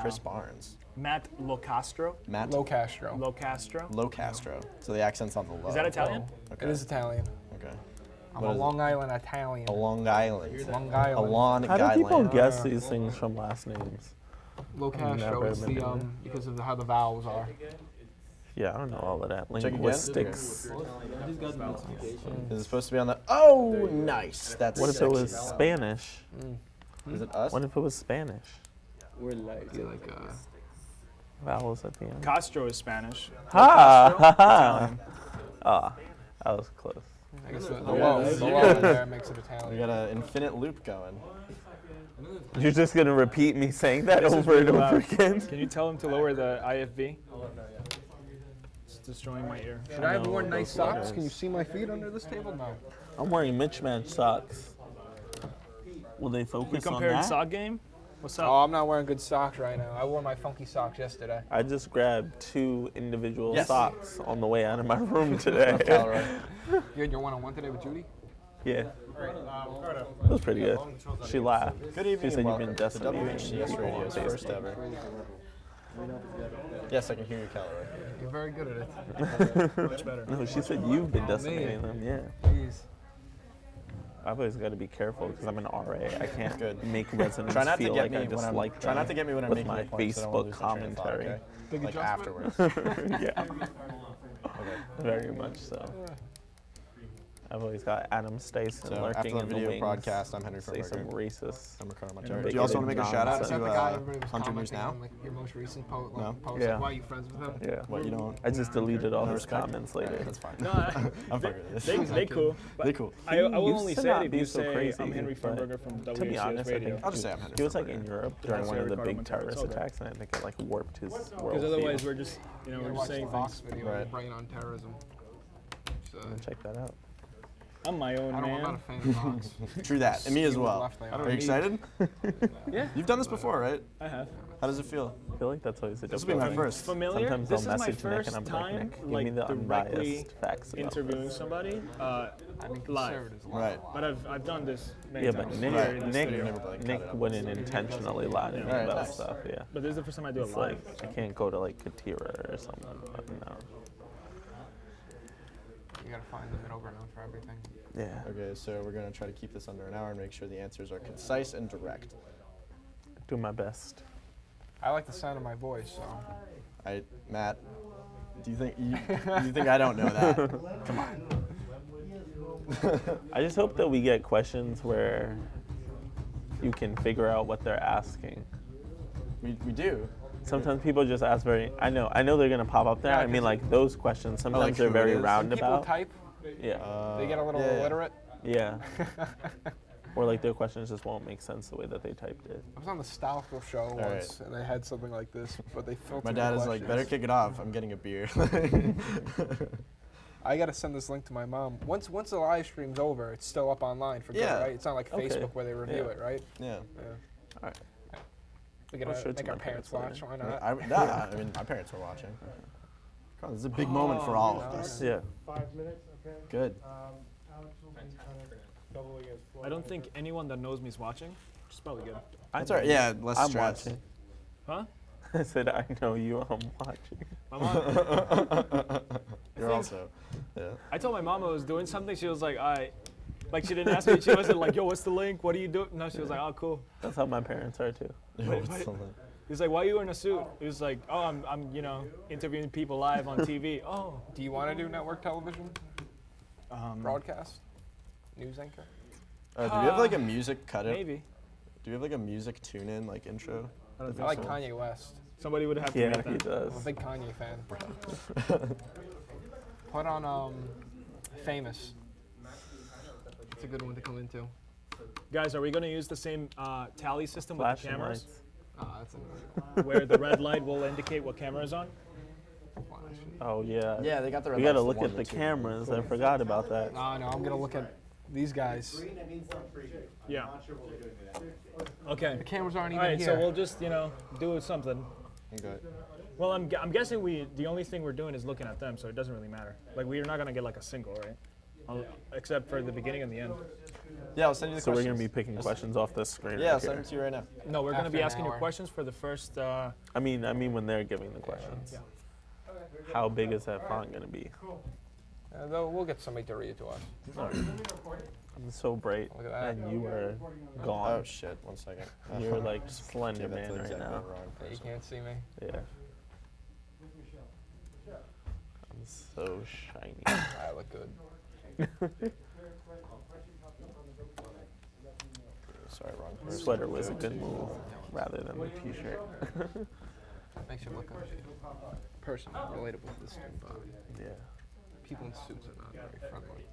Chris Barnes. Matt Locastro. Matt Locastro. Locastro. So the accent's on the low. Is that Italian? Okay. It is Italian. Okay. I'm What a is Long Island Italian. A Long Island. Long A Island. Long How do people Island. guess these things from last names? Locastro. Never It's been the in because of how the vowels are. Yeah, I don't know all of that. Check again. Linguistics. Is it supposed to be on the? Oh, nice. That's. What if sick. it was Spanish? Is it us? What if it was Spanish? Be like Vowels at the end. Castro is Spanish. Ha! Italian. Ah, that was close. I guess the low in there makes it We Italian. got an infinite loop going. You're just gonna repeat me saying that This is over and really over loud. again? Can you tell him to lower the IFB? It's destroying my ear. Should I have No, worn nice those socks? letters. Can you see my feet under this table? No. I'm wearing mismatched socks. Will they We focus on compared that? sock game. What's up? Oh, I'm not wearing good socks right now. I wore my funky socks yesterday. I just grabbed 2 individual Yes. socks on the way out of my room today. Calroy. You had your one-on-one today with Judy? Yeah. It was pretty good. She laughed. Good evening. She said and you've been welcome to decimating WHCS people on Radio's first Facebook. ever. Yes, I can hear you, Calroy. You're very good at it. Much better. No, she said you've been decimating them. Yeah. Jeez. I've always got to be careful because I'm an RA. I can't Good. make residents Try not to feel get like me I when just I'm. like Try them not to get me when I'm with making my a point, so I don't wanna Facebook lose my train of thought, commentary. okay? Big Like adjustment? afterwards. Yeah, Okay. very much so. I've always got Adam Stason So after lurking the in the video wings. broadcast, I'm Henry Say some Fernberger. racist. I'm Ricardo Yeah, Montero. big Do you also want to make a nonsense. shout out Is that the to guy everybody was Hunter News commenting Now? on, like, your most recent post? No. Post? Yeah. Like, why are you friends with him? Yeah. What, you don't? I just deleted all No his respect? comments Alright, later. that's fine. No, I'm fine with they this. cool. But They cool. I will used only to say not it if be you so say crazy, I'm Henry but Fernberger from WCS To be honest, I Radio. think I'll just say I'm Henry he was like Fernberger. in Europe during I'll one say of the Ricardo big Montero. terrorist It's okay. attacks, and I think it like warped his Because world. otherwise we're just, You we're gotta just watch saying the Fox things. video, Right. Brain on Terrorism. So, Check that out. I'm my own I'm not a man. fan of Fox. True that. And me as See what well. left they Are are. you excited? Yeah, You've done this before, right? I have. How does it feel? I feel like that's always a This will be my first. Familiar? Sometimes This I'll is my message Nick first and I'm like, time, Nick, give me like, the directly unbiased facts about interviewing this. somebody I mean, live. conservatives. Right. But I've done this many Yeah, times. but Nick, Right. Nick, You're never, like, cut it Nick up. wouldn't intentionally lie to me Right, about nice. stuff. Yeah. But this is the first time I do it It's live. like I can't go to like Katira or something. But no. You gotta find the middle ground for everything. Yeah. Okay, so we're going to try to keep this under an hour and make sure the answers are concise and direct. Do my best. I like the sound of my voice, so. Matt, do you think you think I don't know that? Come on. I just hope that we get questions where you can figure out what they're asking. We do. Sometimes people just ask I know they're gonna pop up there. Yeah, I mean, 'cause like those questions. Sometimes like they're who it very is? People roundabout. type, Yeah. they get a little Yeah, yeah. illiterate. Yeah. Or like their questions just won't make sense the way that they typed it. I was on the Styleful show once, and they had something like this, but they filtered My the dad is like, questions. better kick it off. I'm getting a beer. I gotta send this link to my mom. Once the live stream's over, it's still up online for good, Yeah. right? It's not like Okay. Facebook where they review Yeah. it, right? yeah. Yeah. All right. We I'll gotta show it to make our my parents parents watch. later. Why not? I mean, my parents were watching. Come on, this is a big moment for all of us. Yeah. 5 minutes, okay? Good. Alex will be kind of doubling as I don't think anyone that knows me is watching, which is probably good. That's all right. Yeah, less I'm stress. watching. Huh? I said I know you. I'm watching. My mom, You're also. Yeah. I told my mom I was doing something. She was like, like she didn't ask me. She wasn't like, yo, what's the link? What are you doing? No, she was like, oh, cool. That's how my parents are too. Yo, Wait, what's wait. something? He's like, why are you in a suit? He was like, oh, I'm interviewing people live on TV. Oh, Do you want to do network television broadcast, news anchor? Do we have like a music cut it? maybe. Do we have like a music tune in like intro? I don't I think like so. Kanye West. Somebody would have to Yeah, make he that. I'm a does. big Kanye fan. Put on Famous. It's a good one to come into. Guys, are we going to use the same tally system with the Flashing cameras? lights. That's a Where the red light will indicate what camera is on? flash. Oh yeah. Yeah, they got the red We gotta lights, look one, at the two. cameras. I forgot about that. No, I'm gonna look at these guys. Yeah. Okay. The cameras aren't All even right, here. so we'll just, do something. Okay. Well, I'm guessing the only thing we're doing is looking at them, so it doesn't really matter. Like, we're not going to get like a single, right? Except for the beginning and the end. Yeah, I'll send you the So we're questions. gonna be picking questions off this screen. Yeah, I'll right send here. them to you right now. No, we're going to After be an asking you hour. questions for the first. I mean when they're giving the questions. Yeah. How big is that font gonna be? Though we'll get somebody to read it to us. I'm so bright, Look at that. and you are gone. Oh shit! 1 second. You're like Slender Gave that to Man the right exactly now. wrong Yeah, you person. can't see me. Yeah. I'm so shiny. I look good. Sorry, wrong person. Sweater was a good move, rather than the t-shirt. Makes you look like a person relatable to the student body. Yeah. People in suits are not very friendly.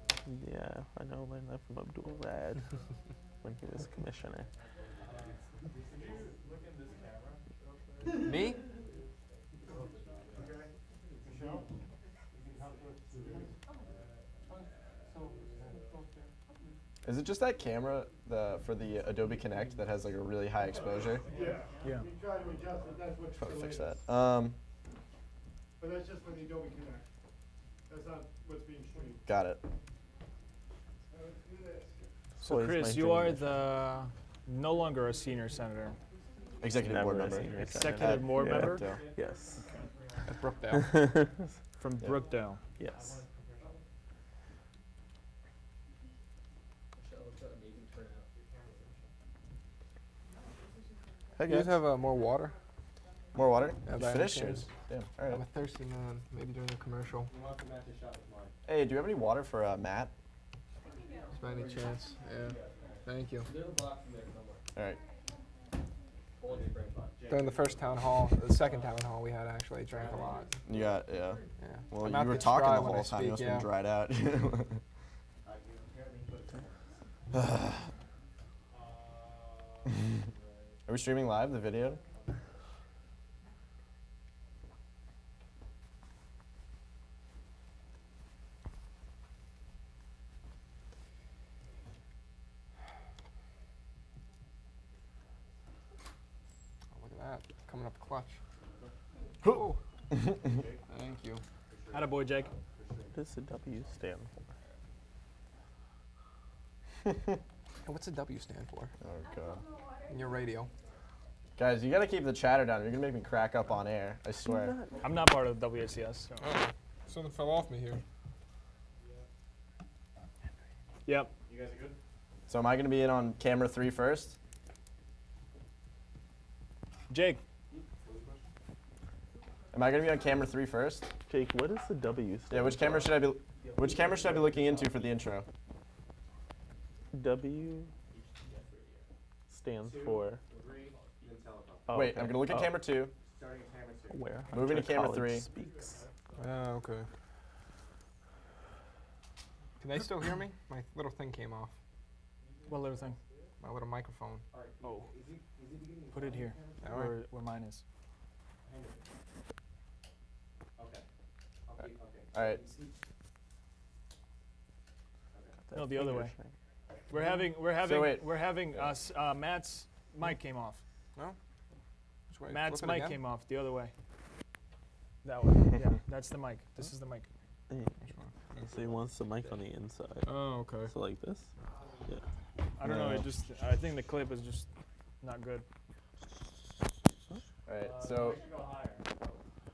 Yeah, I know. Learned that from Abdul Rad when he was commissioner. Me? Is it just that camera for the Adobe Connect that has like a really high exposure? Yeah. Yeah. If you try to adjust it, that's what's Probably fix related. that. But that's just for the Adobe Connect. That's not what's being streamed. Got it. Let's do this. So, Always Chris, my you dream are mission. no longer a senior senator. Executive board Never a member. senior Executive senator. board Yeah. member Brookdale. Yes. At Brookdale. from Yeah. Brookdale. Yes. Hey You guys guys. have more water? More water? Yeah, You by any finished chance? yours? Damn. All I'm right. a thirsty man. Maybe during the commercial. Hey, do you have any water for Matt? Just by any chance. Yeah. Thank you. All right. During the first town hall, the second town hall we had, actually, I drank a lot. You got yeah. Yeah. Well, My you mouth were gets talking dry the when I whole time. You speak, must have yeah. been dried out. Are we streaming live the video? Oh, look at that. Coming up clutch. Oh. Thank you. Attaboy, Jake. What does the W stand And what's the W stand for? Oh god. In your radio. Guys, you gotta keep the chatter down. You're gonna make me crack up on air. I swear. I'm not part of the WACS. So. Oh, something fell off me here. Yep. So am I gonna be in on camera 3 first? Jake. Am I gonna be on camera 3 first? for? Jake, what does the W stand Yeah. Which camera should I be? Which camera should I be looking into for the intro? W stands for. Oh, Wait, okay. I'm gonna look at Oh, camera 2. Where Moving to Hunter camera College 3. Speaks. Oh, okay. Can they still hear me? My little thing came off. What little thing? My little microphone. Oh. Put it here, All right. where mine is. All right. That No, the other finger way. thing. We're having us. Matt's mic came off. No? Which way? Matt's Flip it mic again? came off the other way. That way. Yeah, that's the mic. This is the mic. Yeah. Which one? So he wants the mic on the inside. Oh, okay. So like this? Yeah. I don't know. No. It just. I think the clip is just not good. All right. So.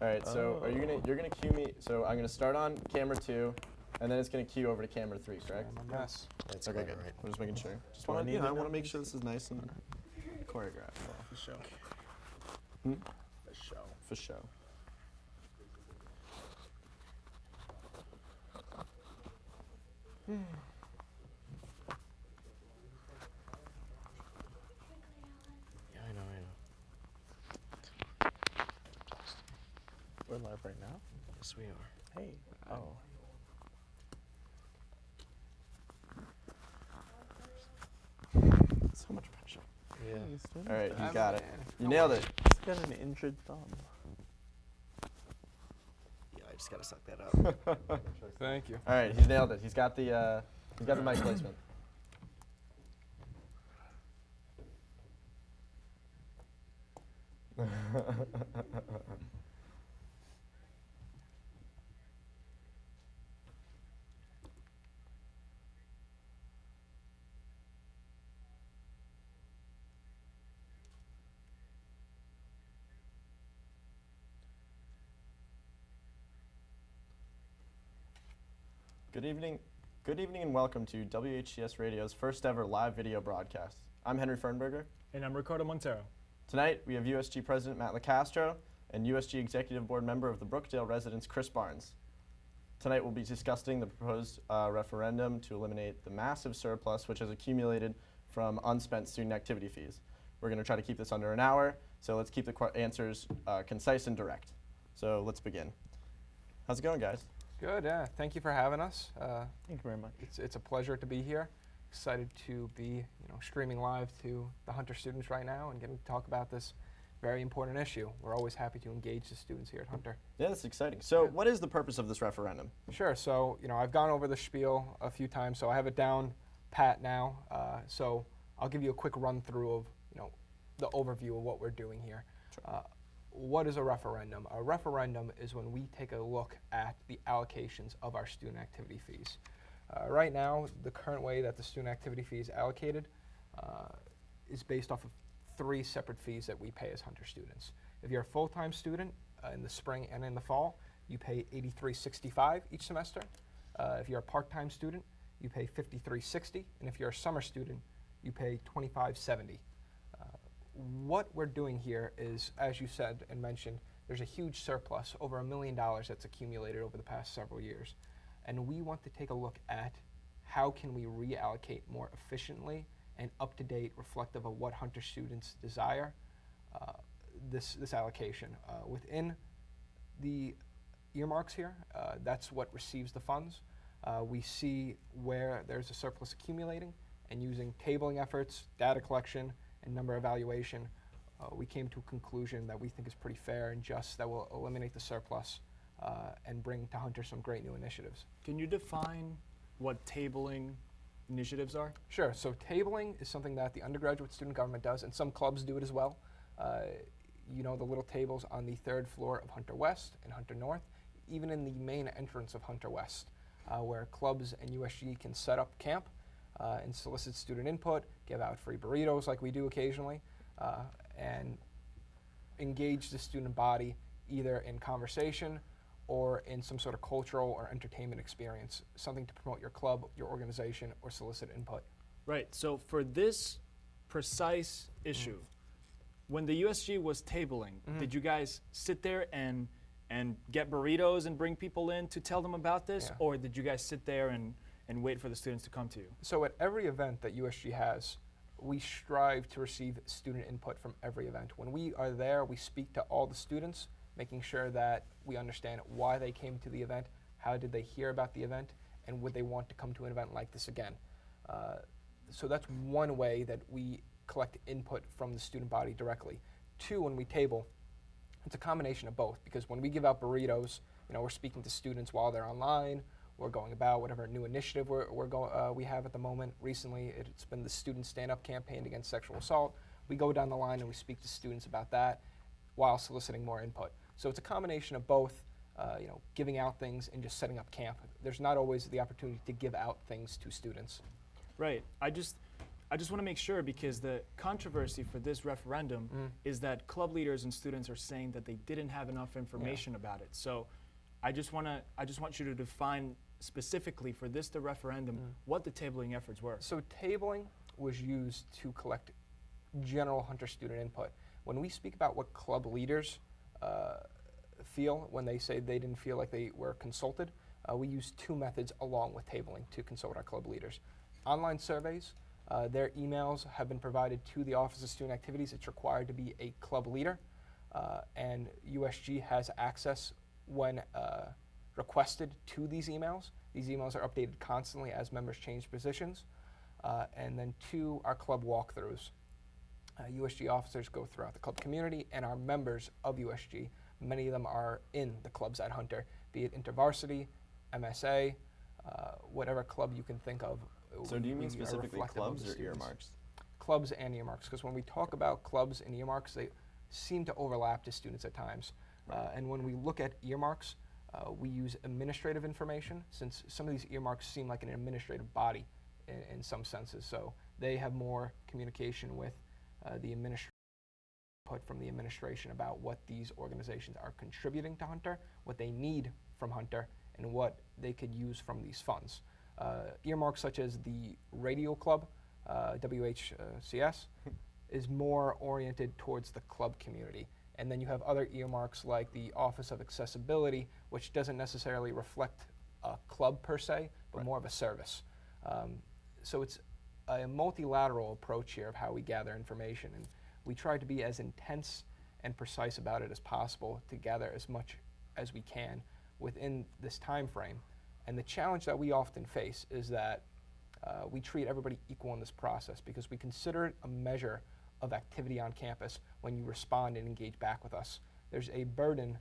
All right. So are you gonna? You're gonna cue me. So I'm gonna start on camera 2, and then it's gonna cue over to camera 3. Correct? I'm a mess. It's okay. Good. I'm just making sure. Just Do I want need I it want to now? make sure this is nice and choreographed. For sure. Hmm? For sure. For sure. Yeah, I know. We're live right now? Yes, we are. Hey. Oh. So much pressure. Yeah. He's doing All right, it. you got it. You Don't nailed worry. it. He's got an injured thumb. Yeah, I just gotta suck that up. Thank you. All right, he's nailed it. He's got the mic placement. Good evening and welcome to WHCS Radio's first ever live video broadcast. I'm Henry Fernberger. And I'm Ricardo Montero. Tonight we have USG President Matt Locastro and USG Executive Board member of the Brookdale residents, Chris Barnes. Tonight we'll be discussing the proposed referendum to eliminate the massive surplus which has accumulated from unspent student activity fees. We're going to try to keep this under an hour, so let's keep the answers concise and direct. So let's begin. How's it going, guys? Good, yeah. Thank you for having us. Thank you very much. It's a pleasure to be here. Excited to be, streaming live to the Hunter students right now and getting to talk about this very important issue. We're always happy to engage the students here at Hunter. Yeah, that's exciting. So what is the purpose of this referendum? Sure. So, I've gone over the spiel a few times, so I have it down pat now. So I'll give you a quick run through of, the overview of what we're doing here. Sure. What is a referendum? A referendum is when we take a look at the allocations of our student activity fees. Right now, the current way that the student activity fee is allocated is based off of 3 separate fees that we pay as Hunter students. If you're a full-time student in the spring and in the fall, you pay $83.65 each semester. If you're a part-time student, you pay $53.60, and if you're a summer student, you pay $25.70. What we're doing here is, as you said and mentioned, there's a huge surplus, over $1 million that's accumulated over the past several years. And we want to take a look at how can we reallocate more efficiently and up-to-date, reflective of what Hunter students desire, this allocation. Within the earmarks here, that's what receives the funds. We see where there's a surplus accumulating, and using tabling efforts, data collection, and number evaluation, we came to a conclusion that we think is pretty fair and just, that will eliminate the surplus and bring to Hunter some great new initiatives. Can you define what tabling initiatives are? Sure. So tabling is something that the undergraduate student government does, and some clubs do it as well. The little tables on the 3rd floor of Hunter West and Hunter North, even in the main entrance of Hunter West, where clubs and USG can set up camp and solicit student input, give out free burritos like we do occasionally, and engage the student body either in conversation or in some sort of cultural or entertainment experience, something to promote your club, your organization, or solicit input. Right. So for this precise issue, when the USG was tabling, did you guys sit there and get burritos and bring people in to tell them about this? Yeah. Or did you guys sit there and wait for the students to come to you? So at every event that USG has, we strive to receive student input from every event. When we are there, we speak to all the students, making sure that we understand why they came to the event, how did they hear about the event, and would they want to come to an event like this again. So that's one way that we collect input from the student body directly. 2, when we table, it's a combination of both, because when we give out burritos, we're speaking to students while they're online, we're going about whatever new initiative we have at the moment. Recently, it's been the Student Stand-Up campaign against sexual assault. We go down the line and we speak to students about that while soliciting more input. So it's a combination of both, giving out things and just setting up camp. There's not always the opportunity to give out things to students. Right. I just want to make sure, because the controversy for this referendum is that club leaders and students are saying that they didn't have enough information about it. So I just want you to define specifically for the referendum, what the tabling efforts were. So tabling was used to collect general Hunter student input. When we speak about what club leaders feel when they say they didn't feel like they were consulted, we use 2 methods along with tabling to consult our club leaders. Online surveys, their emails have been provided to the Office of Student Activities. It's required to be a club leader, and USG has access when requested to these emails. These emails are updated constantly as members change positions. And then 2, our club walkthroughs. USG officers go throughout the club community, and our members of USG, many of them are in the clubs at Hunter, be it InterVarsity, MSA, whatever club you can think of. So do you mean specifically clubs or earmarks? Clubs and earmarks, because when we talk about clubs and earmarks, they seem to overlap to students at times. Right. And when we look at earmarks, we use administrative information, since some of these earmarks seem like an administrative body in some senses. So they have more communication with the administration, input from the administration about what these organizations are contributing to Hunter, what they need from Hunter, and what they could use from these funds. Earmarks such as the Radio Club, WHCS, is more oriented towards the club community. And then you have other earmarks like the Office of Accessibility, which doesn't necessarily reflect a club per se, but more of a service. So it's a multilateral approach here of how we gather information, and we try to be as intense and precise about it as possible to gather as much as we can within this time frame. And the challenge that we often face is that we treat everybody equal in this process because we consider it a measure of activity on campus when you respond and engage back with us. There's a burden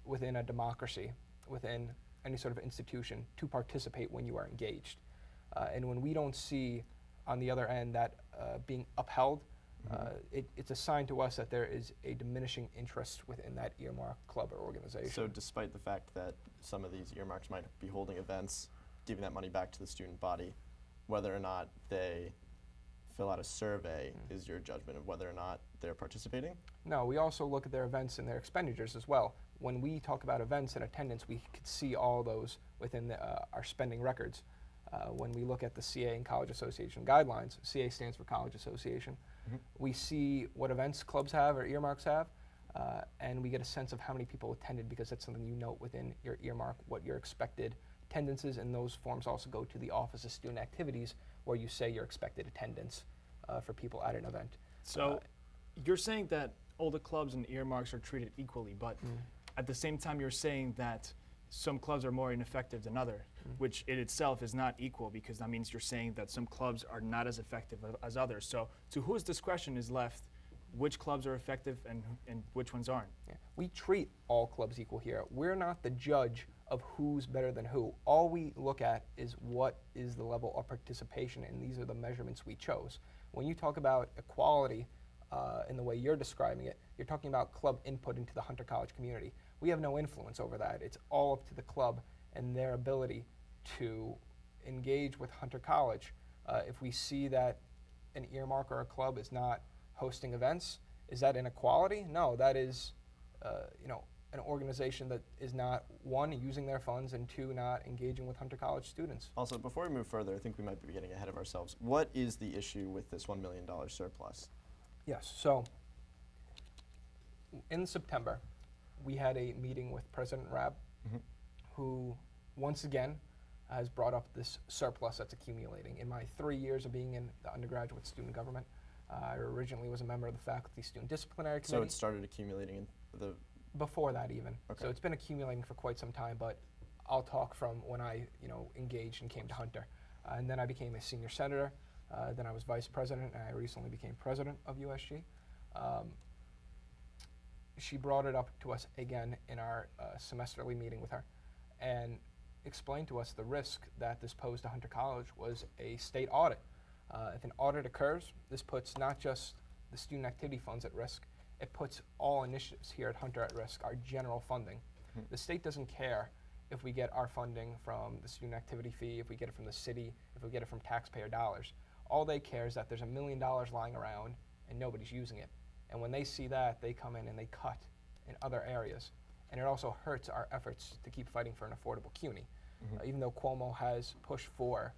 within a democracy, within any sort of institution, to participate when you are engaged. And when we don't see on the other end that being upheld, it's a sign to us that there is a diminishing interest within that earmark club or organization. So despite the fact that some of these earmarks might be holding events, giving that money back to the student body, whether or not they fill out a survey is your judgment of whether or not they're participating? No, we also look at their events and their expenditures as well. When we talk about events and attendance, we could see all those within our spending records. When we look at the CA and College Association guidelines, CA stands for College Association, we see what events clubs have or earmarks have, and we get a sense of how many people attended because that's something you note within your earmark, what your expected attendance is, and those forms also go to the Office of Student Activities where you say your expected attendance for people at an event. So you're saying that all the clubs and earmarks are treated equally, but at the same time you're saying that some clubs are more ineffective than others, which in itself is not equal because that means you're saying that some clubs are not as effective as others. So to whose discretion is left which clubs are effective and which ones aren't? Yeah. We treat all clubs equal here. We're not the judge of who's better than who. All we look at is what is the level of participation, and these are the measurements we chose. When you talk about equality in the way you're describing it, you're talking about club input into the Hunter College community. We have no influence over that. It's all up to the club and their ability to engage with Hunter College. If we see that an earmark or a club is not hosting events, is that inequality? No, that is an organization that is not, one, using their funds, and two, not engaging with Hunter College students. Also, before we move further, I think we might be getting ahead of ourselves. What is the issue with this $1 million surplus? Yes, so in September, we had a meeting with President Rabb, who once again has brought up this surplus that's accumulating. In my 3 years of being in the undergraduate student government, I originally was a member of the Faculty Student Disciplinary Committee. So it started accumulating in the... Before that even. Okay. So it's been accumulating for quite some time, but I'll talk from when I engaged and came to Hunter. And then I became a senior senator, then I was vice president, and I recently became president of USG. She brought it up to us again in our semesterly meeting with her and explained to us the risk that this posed to Hunter College was a state audit. If an audit occurs, this puts not just the student activity funds at risk, it puts all initiatives here at Hunter at risk, our general funding. The state doesn't care if we get our funding from the student activity fee, if we get it from the city, if we get it from taxpayer dollars. All they care is that there's $1 million lying around and nobody's using it. And when they see that, they come in and they cut in other areas. And it also hurts our efforts to keep fighting for an affordable CUNY. Even though Cuomo has pushed for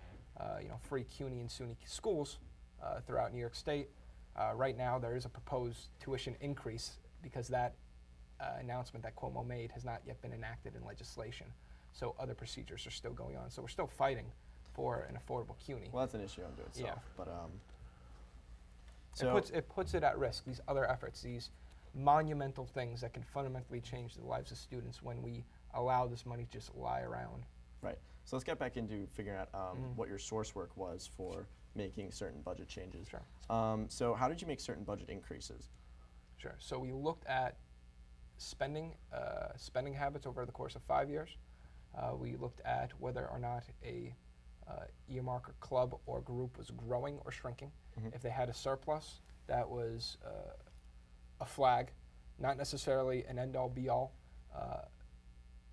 free CUNY and SUNY schools throughout New York State, right now there is a proposed tuition increase because that announcement that Cuomo made has not yet been enacted in legislation. So other procedures are still going on. So we're still fighting for an affordable CUNY. Well, that's an issue unto itself. Yeah. But, it puts it at risk, these other efforts, these monumental things that can fundamentally change the lives of students when we allow this money to just lie around. Right. So let's get back into figuring out what your source work was for making certain budget changes. Sure. So how did you make certain budget increases? Sure. So we looked at spending habits over the course of 5 years. We looked at whether or not a earmark or club or group was growing or shrinking. If they had a surplus, that was a flag, not necessarily an end-all be-all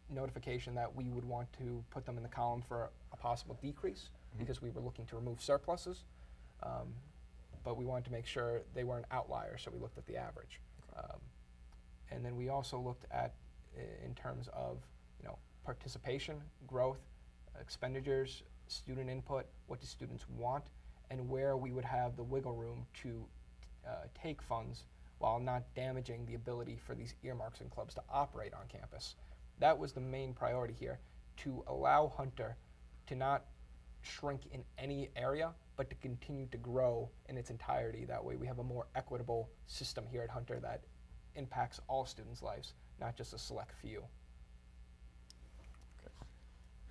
notification that we would want to put them in the column for a possible decrease because we were looking to remove surpluses, but we wanted to make sure they weren't outliers, so we looked at the average. And then we also looked at, in terms of participation, growth, expenditures, student input, what do students want, and where we would have the wiggle room to take funds while not damaging the ability for these earmarks and clubs to operate on campus. That was the main priority here, to allow Hunter to not shrink in any area, but to continue to grow in its entirety. That way we have a more equitable system here at Hunter that impacts all students' lives, not just a select few.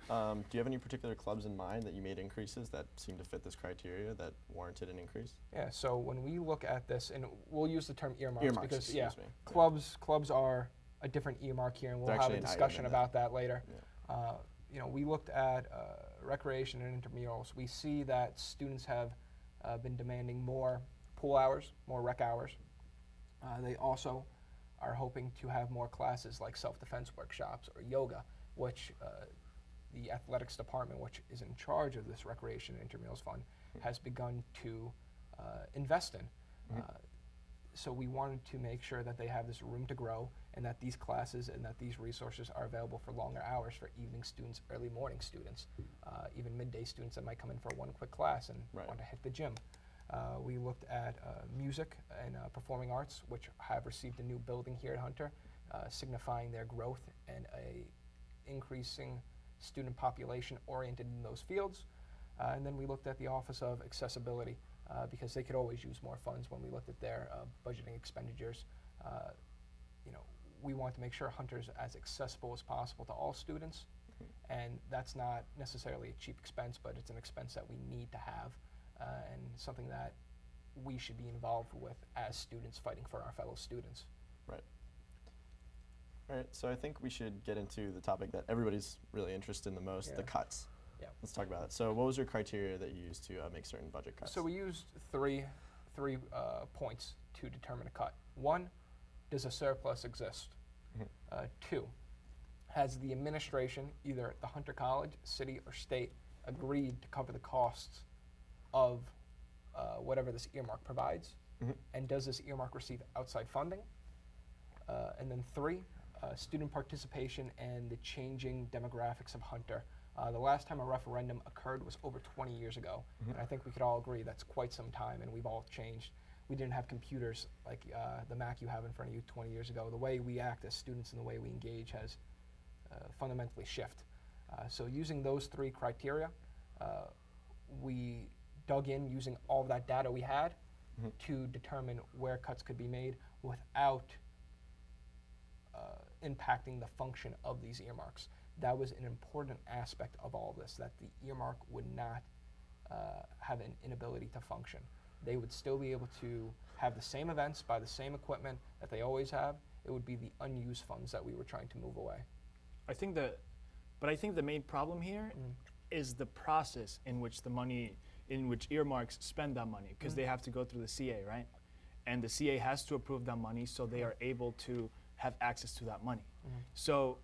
Do you have any particular clubs in mind that you made increases that seem to fit this criteria that warranted an increase? Yeah, so when we look at this, and we'll use the term earmarks, Earmarks, because yeah, excuse me. clubs are a different earmark here, and we'll They're have actually a an item discussion in about that later. Yeah. You know, we looked at recreation and intramurals. We see that students have been demanding more pool hours, more rec hours. They also are hoping to have more classes like self-defense workshops or yoga, which the athletics department, which is in charge of this recreation and intramurals fund, has begun to invest in. So we wanted to make sure that they have this room to grow, and that these classes and that these resources are available for longer hours for evening students, early morning students, even midday students that might come in for one quick class and Right. want to hit the gym. We looked at music and performing arts, which have received a new building here at Hunter, signifying their growth and a increasing student population oriented in those fields. And then we looked at the Office of Accessibility, because they could always use more funds. When we looked at their budgeting expenditures, you know, we want to make sure Hunter's as accessible as possible to all students, and that's not necessarily a cheap expense, but it's an expense that we need to have, and something that we should be involved with as students fighting for our fellow students. Right. All right, so I think we should get into the topic that everybody's really interested in the most, the Yeah. cuts. Yeah. Let's talk about it. So what was your criteria that you used to make certain budget cuts? So we used three points to determine a cut. One, does a surplus exist? Two, has the administration, either at the Hunter College, city, or state, agreed to cover the costs of whatever this earmark provides? And does this earmark receive outside funding? And then three, student participation and the changing demographics of Hunter. The last time a referendum occurred was over 20 years ago, and I think we could all agree that's quite some time, and we've all changed. We didn't have computers like the Mac you have in front of you 20 years ago. The way we act as students and the way we engage has fundamentally shifted. So using those three criteria, we dug in using all of that data we had to determine where cuts could be made without impacting the function of these earmarks. That was an important aspect of all this, that the earmark would not have an inability to function. They would still be able to have the same events, buy the same equipment that they always have. It would be the unused funds that we were trying to move away. I think the main problem here is the process in which earmarks spend that money, because they have to go through the CA, right? And the CA has to approve that money so they are able to have access to that money. So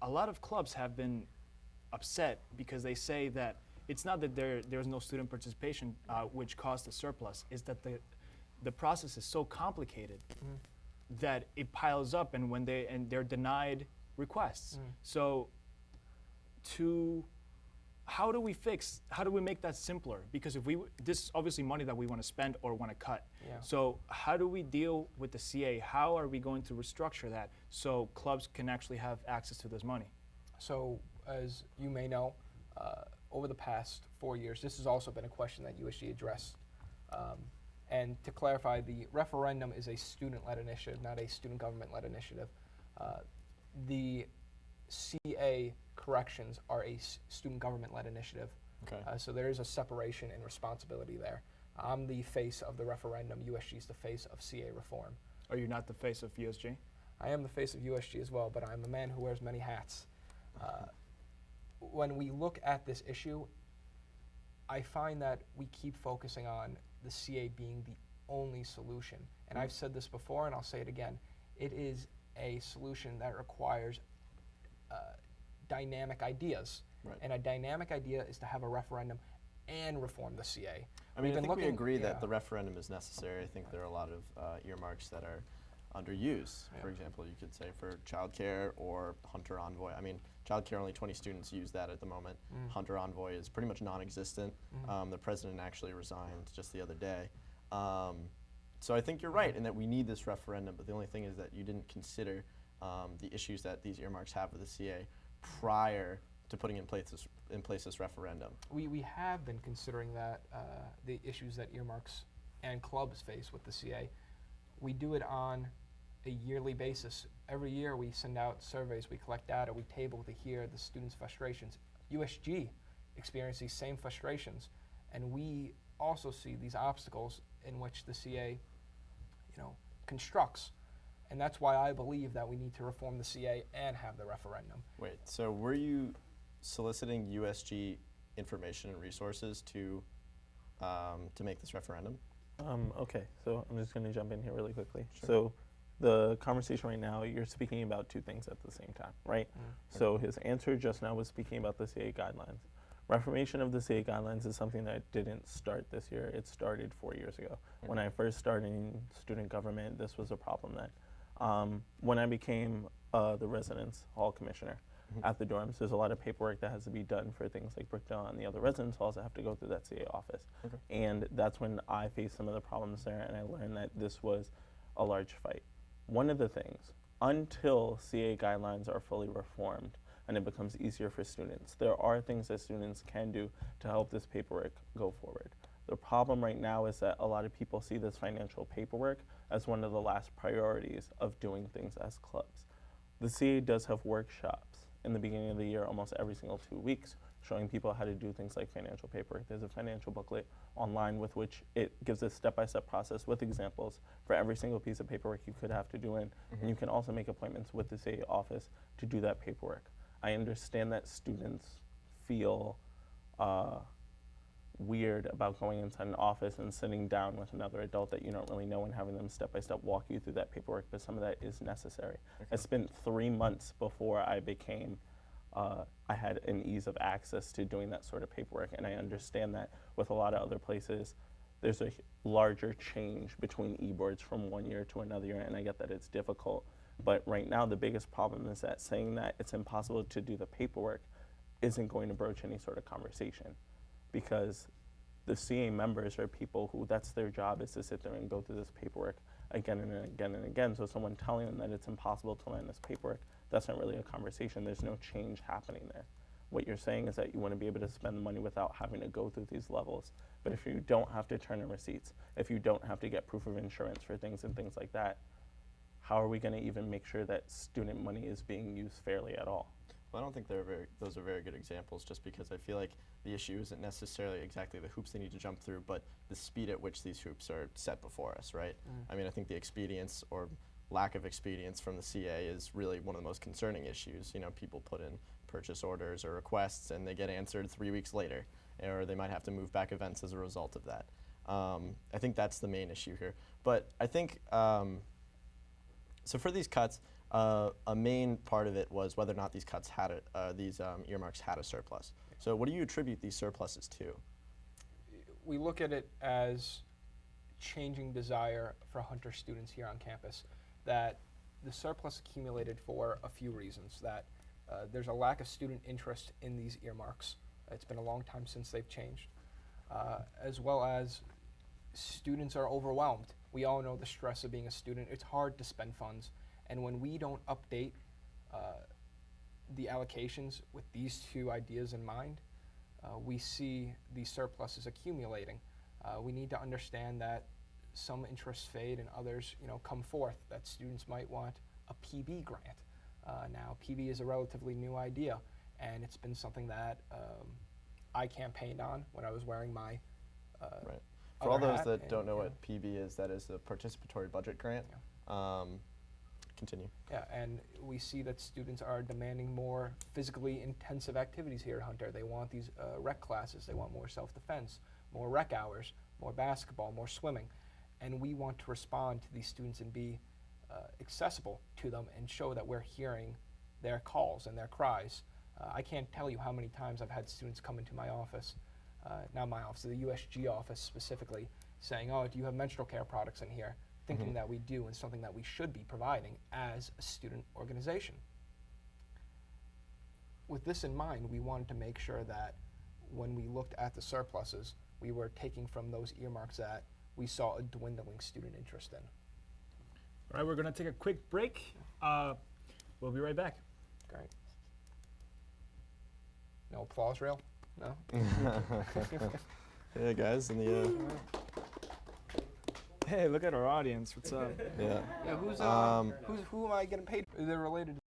a lot of clubs have been upset because they say that it's not that there's no student participation which caused the surplus, it's that the process is so complicated that it piles up, and when they're denied requests. So how do we make that simpler? Because this is obviously money that we want to spend or want to cut. Yeah. So how do we deal with the CA? How are we going to restructure that so clubs can actually have access to this money? So as you may know, over the past 4 years, this has also been a question that USG addressed. And to clarify, the referendum is a student-led initiative, not a student government-led initiative. The CA corrections are a student government-led initiative. Okay. So there is a separation in responsibility there. I'm the face of the referendum. USG is the face of CA reform. Are you not the face of USG? I am the face of USG as well, but I'm a man who wears many hats. When we look at this issue, I find that we keep focusing on the CA being the only solution. And I've said this before, and I'll say it again. It is a solution that requires dynamic ideas. Right. And a dynamic idea is to have a referendum and reform the CA. I mean, I We've been think we looking- agree yeah. that the referendum is necessary. I think there are a lot of earmarks that are underused. Yeah. For example, you could say for childcare or Hunter Envoy. I mean, childcare, only 20 students use that at the moment. Hunter Envoy is pretty much non-existent. The president actually resigned just the other day. So I think you're right in that we need this referendum, but the only thing is that you didn't consider the issues that these earmarks have with the CA prior to putting in place this referendum. We have been considering that, the issues that earmarks and clubs face with the CA. We do it on a yearly basis. Every year we send out surveys, we collect data, we table to hear the students' frustrations. USG experience these same frustrations, and we also see these obstacles in which the CA, constructs. And that's why I believe that we need to reform the CA and have the referendum. Wait, so were you soliciting USG information and resources to make this referendum? Okay, so I'm just going to jump in here really quickly. So the conversation right now, you're speaking about two things at the same time, right? So his answer just now was speaking about the CA guidelines. Reformation of the CA guidelines is something that didn't start this year. It started 4 years ago. When I first started in student government, this was a problem then. When I became the residence hall commissioner at the dorms, there's a lot of paperwork that has to be done for things like Brookdale, and the other residence halls that have to go through that CA office. And that's when I faced some of the problems there, and I learned that this was a large fight. One of the things, until CA guidelines are fully reformed and it becomes easier for students, there are things that students can do to help this paperwork go forward. The problem right now is that a lot of people see this financial paperwork as one of the last priorities of doing things as clubs. The CA does have workshops in the beginning of the year, almost every single 2 weeks, showing people how to do things like financial paperwork. There's a financial booklet online with which it gives a step-by-step process with examples for every single piece of paperwork you could have to do in. And you can also make appointments with the CA office to do that paperwork. I understand that students feel weird about going inside an office and sitting down with another adult that you don't really know and having them step-by-step walk you through that paperwork, but some of that is necessary. I spent 3 months before I became I had an ease of access to doing that sort of paperwork, and I understand that with a lot of other places, there's a larger change between e-boards from one year to another year, and I get that it's difficult. But right now, the biggest problem is that saying that it's impossible to do the paperwork isn't going to broach any sort of conversation, because the CA members are people who that's their job, is to sit there and go through this paperwork again and again and again. So someone telling them that it's impossible to learn this paperwork, that's not really a conversation. There's no change happening there. What you're saying is that you want to be able to spend the money without having to go through these levels. But if you don't have to turn in receipts, if you don't have to get proof of insurance for things and things like that, how are we going to even make sure that student money is being used fairly at all? Well, I don't think those are very good examples, just because I feel like the issue isn't necessarily exactly the hoops they need to jump through, but the speed at which these hoops are set before us, right? I mean, I think the expedience or lack of expedience from the CA is really one of the most concerning issues. You know, people put in purchase orders or requests and they get answered 3 weeks later, or they might have to move back events as a result of that. I think that's the main issue here. But I think, so for these cuts, a main part of it was whether or not these cuts had these earmarks had a surplus. So what do you attribute these surpluses to? We look at it as changing desire for Hunter students here on campus, that the surplus accumulated for a few reasons, that there's a lack of student interest in these earmarks. It's been a long time since they've changed, as well as students are overwhelmed. We all know the stress of being a student. It's hard to spend funds, and when we don't update the allocations with these two ideas in mind, we see these surpluses accumulating. We need to understand that some interests fade and others, come forth, that students might want a PB grant. Now, PB is a relatively new idea, and it's been something that I campaigned on when I was wearing my Right. For all other those hat, that and, don't know what PB is, that is a participatory budget grant. Continue. Yeah, and we see that students are demanding more physically intensive activities here at Hunter. They want these rec classes, they want more self-defense, more rec hours, more basketball, more swimming. And we want to respond to these students and be accessible to them and show that we're hearing their calls and their cries. I can't tell you how many times I've had students come into my office, not my office, the USG office specifically, saying, oh, do you have menstrual care products in here? thinking that we do and something that we should be providing as a student organization. With this in mind, we wanted to make sure that when we looked at the surpluses, we were taking from those earmarks that we saw a dwindling student interest in. All right, we're going to take a quick break. We'll be right back. Great. No applause rail? No? Yeah, guys, in the Hey, look at our audience. What's up? yeah. Yeah, who am I getting paid? They're related